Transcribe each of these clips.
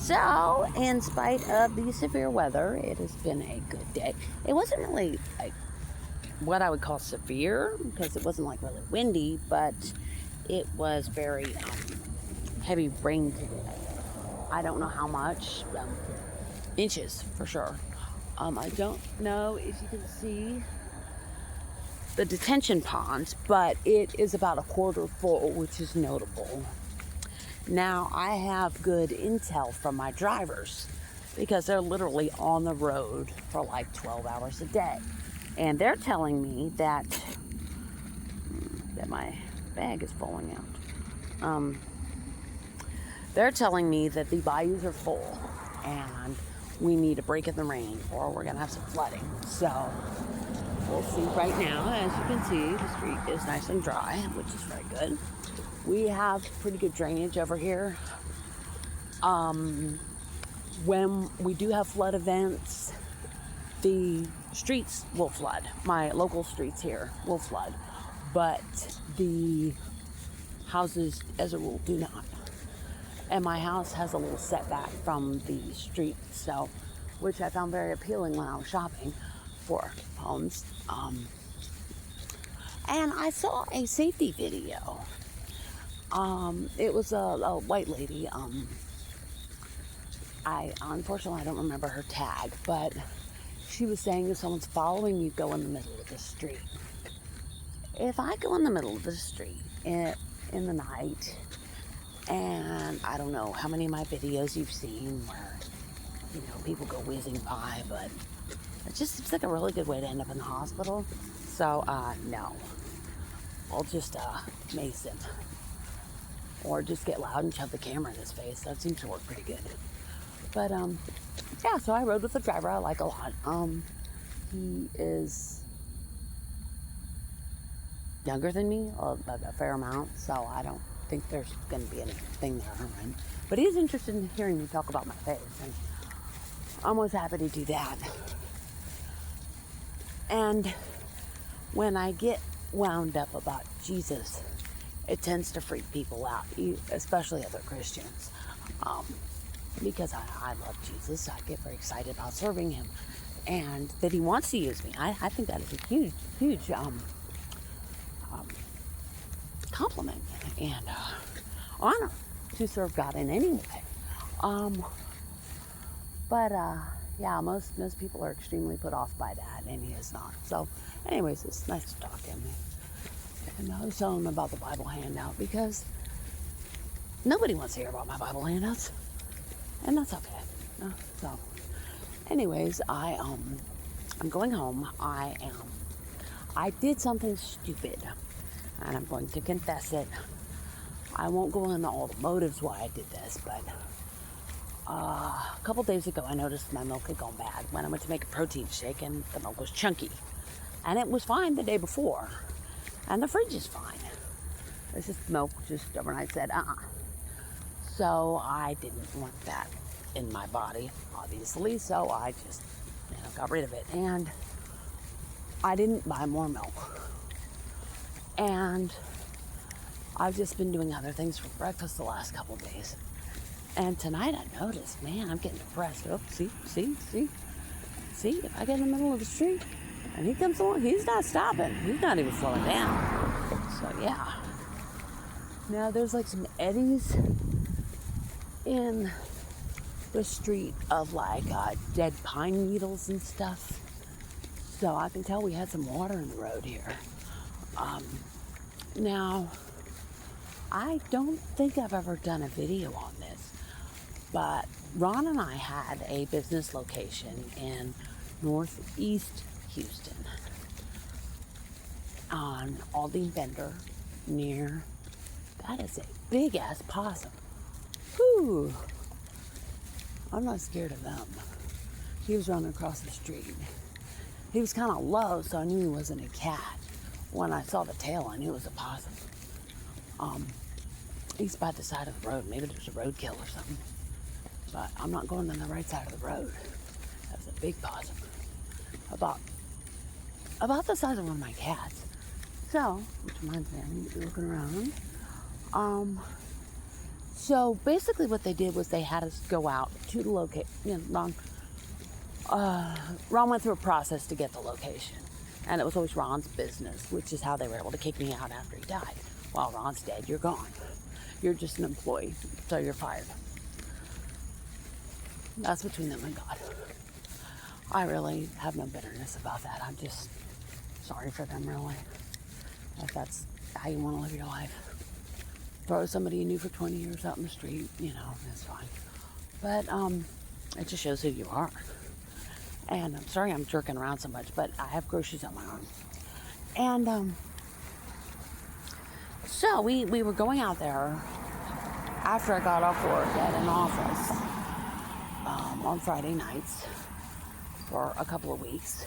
So, in spite of the severe weather, it has been a good day. It wasn't really like what I would call severe because it wasn't like really windy, but it was very heavy rain today. I don't know how much, inches for sure. I don't know if you can see the detention pond, but it is about a quarter full, which is notable. Now, I have good intel from my drivers because they're literally on the road for like 12 hours a day. And they're telling me that my bag is falling out. They're telling me that the bayous are full and we need a break in the rain or we're going to have some flooding. So we'll see. Right now, as you can see, the street is nice and dry, which is very good. We have pretty good drainage over here. When we do have flood events, the streets will flood. My local streets here will flood, but the houses, as a rule, do not. And my house has a little setback from the street, so which I found very appealing when I was shopping for homes. And I saw a safety video. It was a white lady. Unfortunately I don't remember her tag, but she was saying if someone's following you, go in the middle of the street. If I go in the middle of the street in the night, and I don't know how many of my videos you've seen where, people go whizzing by, but it just seems like a really good way to end up in the hospital. So, no. I'll just mace him. Or just get loud and shove the camera in his face. That seems to work pretty good. But, yeah, so I rode with the driver I like a lot. He is younger than me, a fair amount, so I don't think there's going to be anything there. But he is interested in hearing me talk about my faith, and I'm always happy to do that. And when I get wound up about Jesus, it tends to freak people out, especially other Christians, because I love Jesus. I get very excited about serving him, and that he wants to use me. I think that is a huge, huge compliment and honor to serve God in any way. Yeah, most people are extremely put off by that, and he is not. So, anyways, it's nice to talk to him. And I was telling him about the Bible handout because nobody wants to hear about my Bible handouts, and that's okay. So, anyways, I'm going home. I did something stupid, and I'm going to confess it. I won't go into all the motives why I did this, but a couple days ago I noticed my milk had gone bad when I went to make a protein shake, and the milk was chunky. And it was fine the day before, and the fridge is fine. It's just milk just overnight said, So I didn't want that in my body, obviously, so I just got rid of it. And I didn't buy more milk. And I've just been doing other things for breakfast the last couple days. And tonight I noticed, man, I'm getting depressed. Oh, see? If I get in the middle of the street and he comes along, he's not stopping. He's not even slowing down. So, yeah. Now, there's like some eddies in the street of like dead pine needles and stuff. So I can tell we had some water in the road here. Now, I don't think I've ever done a video on this, but Ron and I had a business location in northeast Houston on Aldine Bender near, that is a big ass possum. Whew. I'm not scared of them. He was running across the street. He was kind of low, so I knew he wasn't a cat. When I saw the tail, I knew it was a possum. He's by the side of the road. Maybe there's a roadkill or something. But I'm not going on the right side of the road. That was a big possum. About the size of one of my cats. So, which reminds me, I need to be looking around. So basically what they did was they had us go out to the location. Ron went through a process to get the location. And it was always Ron's business, which is how they were able to kick me out after he died. While Ron's dead, you're gone. You're just an employee, so you're fired. That's between them and God. I really have no bitterness about that. I'm just sorry for them, really. If that's how you want to live your life. Throw somebody you knew for 20 years out in the street, that's fine. But it just shows who you are. And I'm sorry I'm jerking around so much, but I have groceries on my arm. And so we were going out there after I got off work at an office on Friday nights for a couple of weeks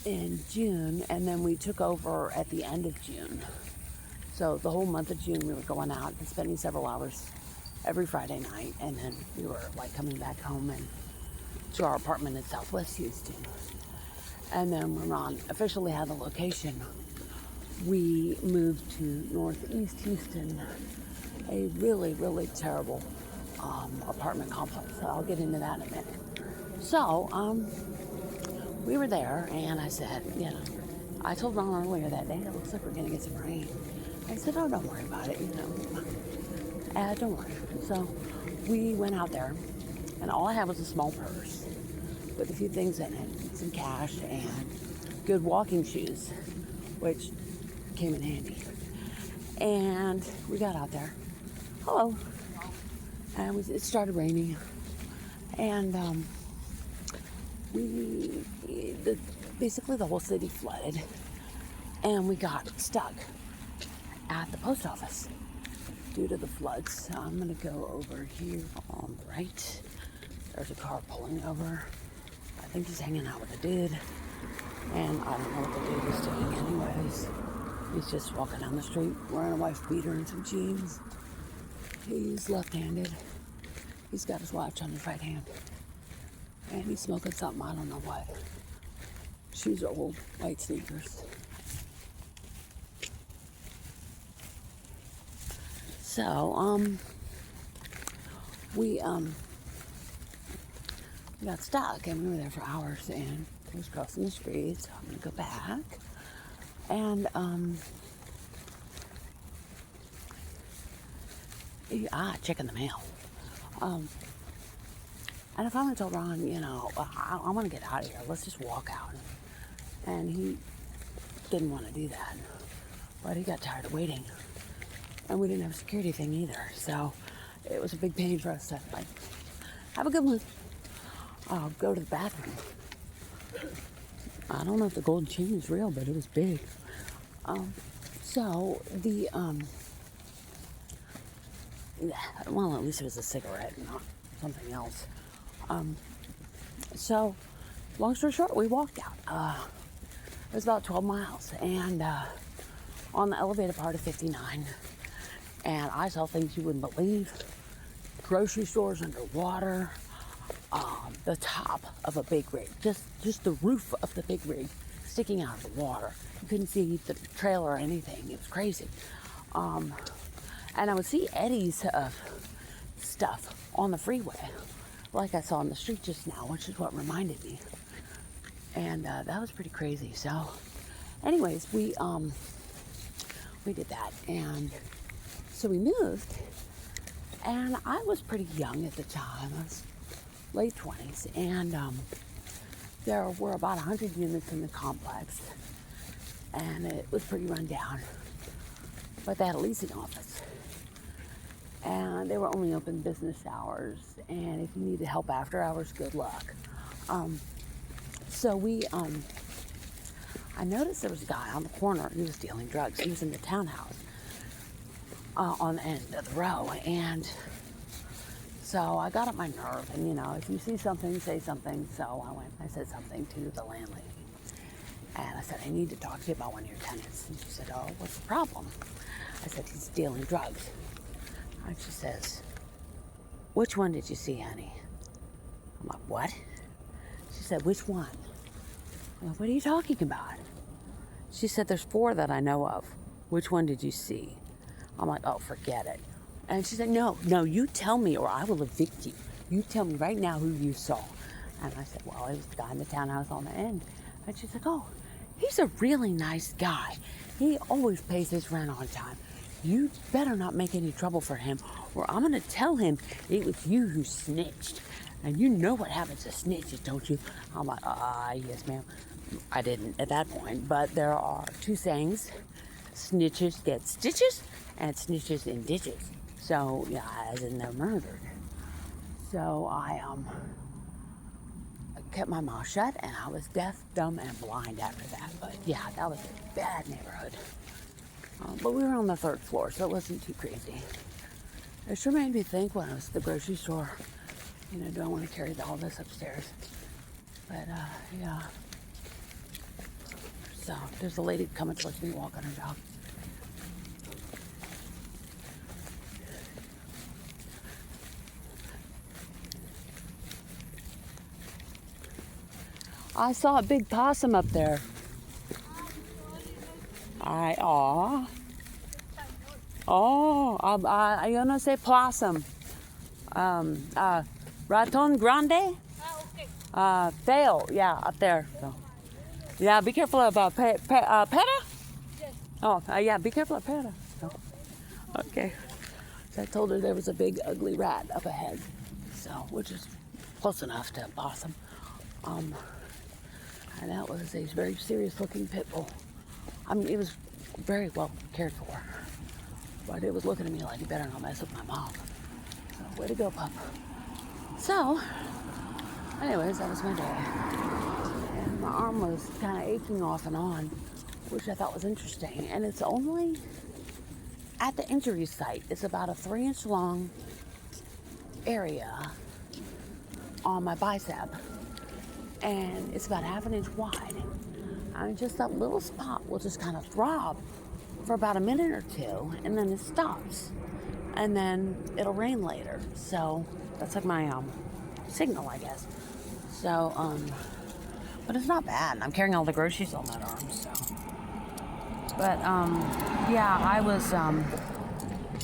in June, and then we took over at the end of June. So the whole month of June we were going out and spending several hours every Friday night, and then we were coming back home and to our apartment in Southwest Houston. And then when Ron officially had the location, we moved to Northeast Houston, a really, really terrible apartment complex. So I'll get into that in a minute. So we were there, and I said, I told Ron earlier that day, it looks like we're going to get some rain. I said, oh, don't worry about it, don't worry. So we went out there, and all I had was a small purse with a few things in it, some cash, and good walking shoes, which came in handy. And we got out there. Hello. And it started raining. And basically the whole city flooded. And we got stuck at the post office due to the floods. So I'm going to go over here on the right. There's a car pulling over. I think he's hanging out with a dude. And I don't know what the dude is doing anyways. He's just walking down the street wearing a wife beater and some jeans. He's left-handed. He's got his watch on his right hand. And he's smoking something, I don't know what. Shoes are old, white sneakers. So, we got stuck and we were there for hours, and he was crossing the street, so I'm gonna go back. And checking the mail. And I finally told Ron, I want to get out of here. Let's just walk out. And he didn't want to do that, but he got tired of waiting. And we didn't have a security thing either, so it was a big pain for us to have a good one. I'll go to the bathroom. I don't know if the golden chain is real, but it was big. So the well, at least it was a cigarette, not something else. So long story short, we walked out. It was about 12 miles, and on the elevated part of 59, and I saw things you wouldn't believe. Grocery stores underwater, the top of a big rig, just the roof of the big rig sticking out of the water. You couldn't see the trailer or anything. It was crazy. And I would see eddies of stuff on the freeway, like I saw on the street just now, which is what reminded me. And that was pretty crazy. So, anyways, we did that, and so we moved. And I was pretty young at the time. I was late 20s, and there were about 100 units in the complex, and it was pretty run down. But they had a leasing office, and they were only open business hours, and if you needed help after hours, good luck. So I noticed there was a guy on the corner who was dealing drugs. He was in the townhouse on the end of the row, and so I got up my nerve, and if you see something, say something. So I said something to the landlady, and I said, I need to talk to you about one of your tenants. And she said, oh, what's the problem? I said, he's dealing drugs. And she says, which one did you see, honey? I'm like, what? She said, which one? I'm like, what are you talking about? She said, there's 4 that I know of. Which one did you see? I'm like, oh, forget it. And she said, no, you tell me or I will evict you. You tell me right now who you saw. And I said, well, it was the guy in the townhouse on the end. And she's like, oh, he's a really nice guy. He always pays his rent on time. You better not make any trouble for him, or I'm going to tell him it was you who snitched. And you know what happens to snitches, don't you? I'm like, yes, ma'am. I didn't at that point, but there are two sayings. Snitches get stitches, and snitches in ditches. So, yeah, as in they're murdered. So I kept my mouth shut, and I was deaf, dumb, and blind after that. But yeah, that was a bad neighborhood. But we were on the 3rd floor, so it wasn't too crazy. It sure made me think when I was at the grocery store, do I want to carry all this upstairs? But yeah. So there's a lady coming towards me walking her dog. I saw a big possum up there. You know say possum. Raton grande? Fail, yeah, up there. So. Yeah, be careful about Peta? Yes. Oh, yeah, be careful of Peta. So. Okay. So I told her there was a big ugly rat up ahead. So, which is close enough to a possum. And that was a very serious looking pit bull. I mean, it was very well cared for. But it was looking at me like, you better not mess with my mom. So, way to go, pup. So, anyways, that was my day. And my arm was kind of aching off and on, which I thought was interesting. And it's only at the injury site. It's about a 3-inch long area on my bicep. And it's about 1/2 inch wide. And just that little spot will just kind of throb for about a minute or two, and then it stops. And then it'll rain later. So that's like my signal, I guess. So, but it's not bad. I'm carrying all the groceries on that arm, so. But, yeah, I was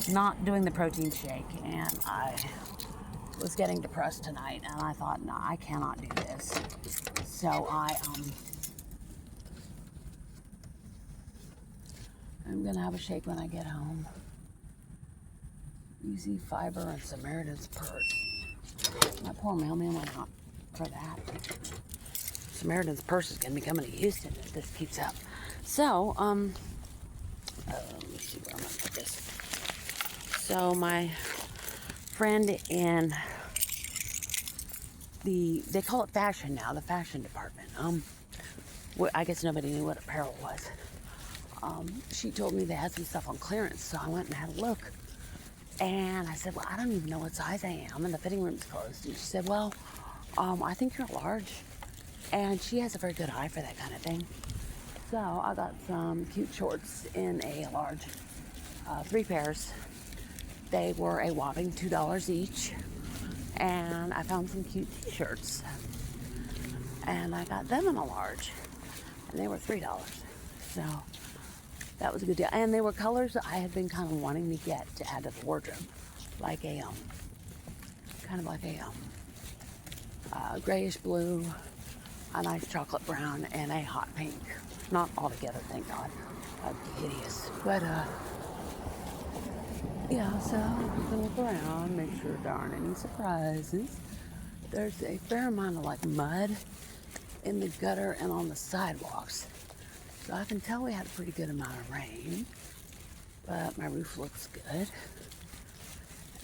not doing the protein shake, and I was getting depressed tonight, and I thought, no, I cannot do this. So I'm gonna have a shake when I get home. Easy Fiber and Samaritan's Purse. My poor mailman went out for that. Samaritan's Purse is gonna be coming to Houston if this keeps up. So, let me see where I'm gonna put this. So my friend in they call it fashion now, the fashion department. I guess nobody knew what apparel was. She told me they had some stuff on clearance, so I went and had a look. And I said, well, I don't even know what size I am, and the fitting room's closed. And she said, well, I think you're large. And she has a very good eye for that kind of thing. So I got some cute shorts in a large, 3 pairs. They were a whopping $2 each. And I found some cute t-shirts. And I got them in a large. And they were $3. So that was a good deal. And they were colors that I had been kind of wanting to get to add to the wardrobe. Like a, kind of like a grayish blue, a nice chocolate brown, and a hot pink. Not all together, thank God. That'd be hideous. But, yeah, so I'm gonna look around, make sure there aren't any surprises. There's a fair amount of like mud in the gutter and on the sidewalks. So I can tell we had a pretty good amount of rain, but my roof looks good.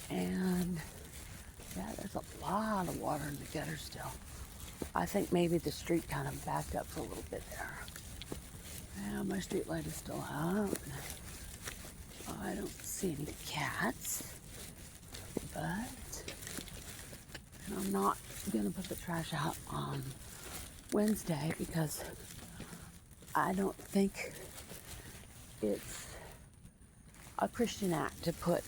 And yeah, there's a lot of water in the gutter still. I think maybe the street kind of backed up for a little bit there. Yeah, my street light is still out. I don't see any cats, but I'm not gonna put the trash out on Wednesday because I don't think it's a Christian act to put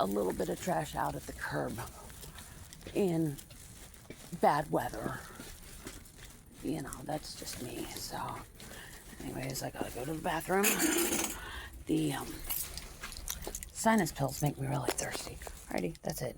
a little bit of trash out at the curb in bad weather. You know, that's just me. So anyways, I gotta go to the bathroom. The Sinus pills make me really thirsty. Alrighty, that's it.